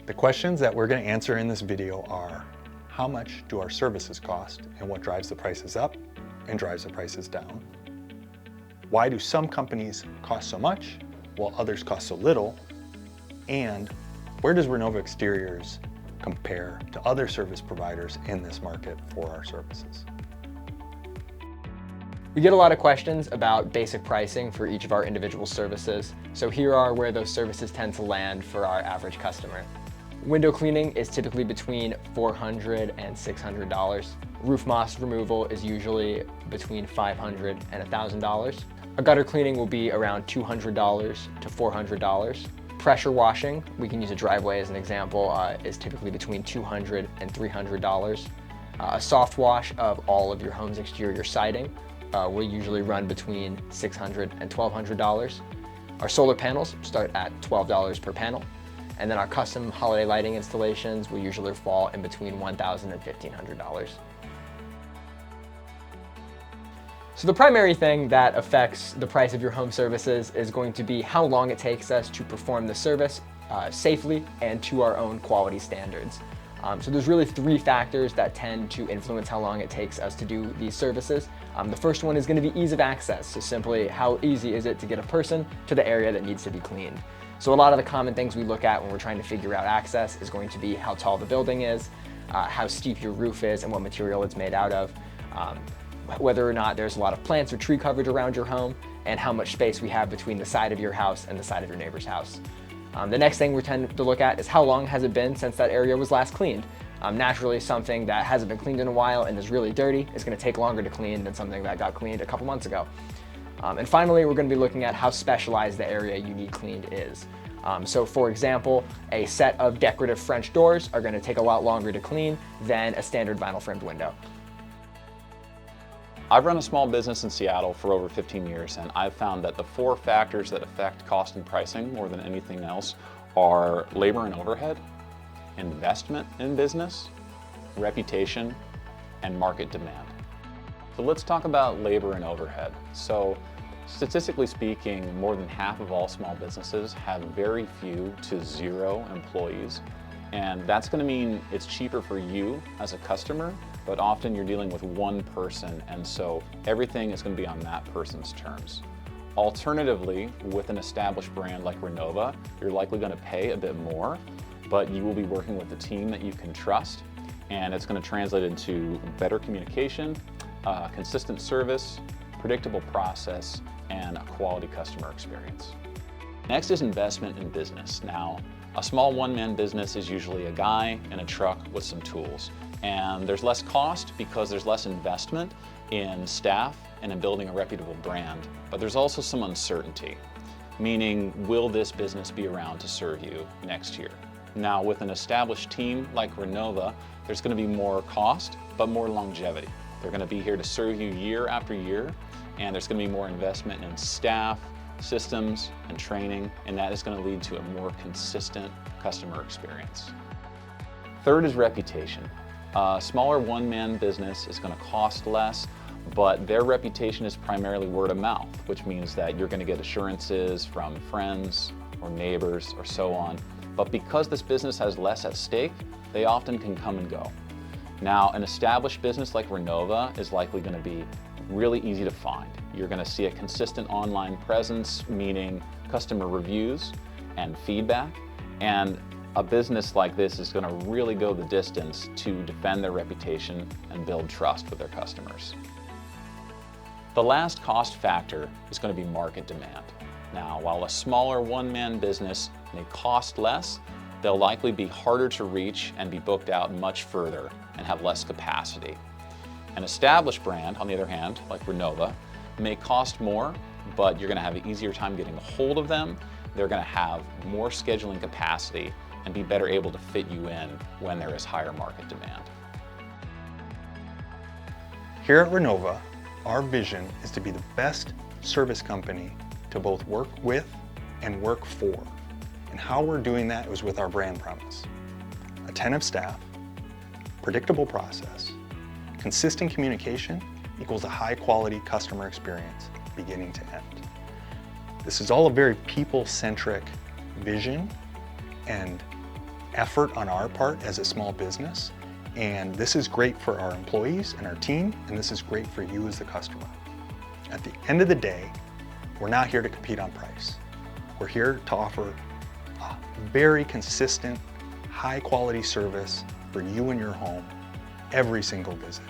The questions that we're going to answer in this video are: how much do our services cost and what drives the prices up and drives the prices down? Why do some companies cost so much while others cost so little? And where does Renova Exteriors compare to other service providers in this market for our services? We get a lot of questions about basic pricing for each of our individual services. So here are where those services tend to land for our average customer. Window cleaning is typically between $400 and $600. Roof moss removal is usually between $500 and $1,000. A gutter cleaning will be around $200 to $400. Pressure washing, we can use a driveway as an example, is typically between $200 and $300. A soft wash of all of your home's exterior siding will usually run between $600 and $1,200. Our solar panels start at $12 per panel. And then our custom holiday lighting installations will usually fall in between $1,000 and $1,500. So the primary thing that affects the price of your home services is going to be how long it takes us to perform the service safely and to our own quality standards. So there's really three factors that tend to influence how long it takes us to do these services. The first one is going to be ease of access. So simply, how easy is it to get a person to the area that needs to be cleaned? So a lot of the common things we look at when we're trying to figure out access is going to be how tall the building is, how steep your roof is, and what material it's made out of, whether or not there's a lot of plants or tree coverage around your home, and how much space we have between the side of your house and the side of your neighbor's house. The next thing we tend to look at is how long has it been since that area was last cleaned. Naturally, something that hasn't been cleaned in a while and is really dirty is going to take longer to clean than something that got cleaned a couple months ago. And finally, we're going to be looking at how specialized the area you need cleaned is. So for example, a set of decorative French doors are going to take a lot longer to clean than a standard vinyl framed window. I've run a small business in Seattle for over 15 years, and I've found that the four factors that affect cost and pricing more than anything else are labor and overhead, investment in business, reputation, and market demand. So let's talk about labor and overhead. So statistically speaking, more than half of all small businesses have very few to zero employees. And that's going to mean it's cheaper for you as a customer, but often you're dealing with one person, and so everything is going to be on that person's terms. Alternatively, with an established brand like Renova, you're likely going to pay a bit more, but you will be working with a team that you can trust, and it's going to translate into better communication, consistent service, predictable process, and a quality customer experience. Next is investment in business. Now, a small one-man business is usually a guy in a truck with some tools. And there's less cost because there's less investment in staff and in building a reputable brand. But there's also some uncertainty, meaning, will this business be around to serve you next year? Now, with an established team like Renova, there's going to be more cost, but more longevity. They're going to be here to serve you year after year, and there's going to be more investment in staff, systems, and training, and that is going to lead to a more consistent customer experience. Third is reputation. A smaller one-man business is going to cost less, but their reputation is primarily word of mouth, which means that you're going to get assurances from friends or neighbors or so on. But because this business has less at stake, they often can come and go. Now, an established business like Renova is likely going to be really easy to find. You're going to see a consistent online presence, meaning customer reviews and feedback, and a business like this is going to really go the distance to defend their reputation and build trust with their customers. The last cost factor is going to be market demand. Now, while a smaller one-man business may cost less, they'll likely be harder to reach and be booked out much further and have less capacity. An established brand, on the other hand, like Renova, may cost more, but you're going to have an easier time getting a hold of them. They're going to have more scheduling capacity and be better able to fit you in when there is higher market demand. Here at Renova, our vision is to be the best service company to both work with and work for. And how we're doing that is with our brand promise: attentive staff, predictable process, consistent communication equals a high quality customer experience beginning to end. This is all a very people-centric vision, and effort on our part as a small business, and this is great for our employees and our team, and this is great for you as the customer. At the end of the day, we're not here to compete on price. We're here to offer a very consistent, high quality service for you and your home every single visit.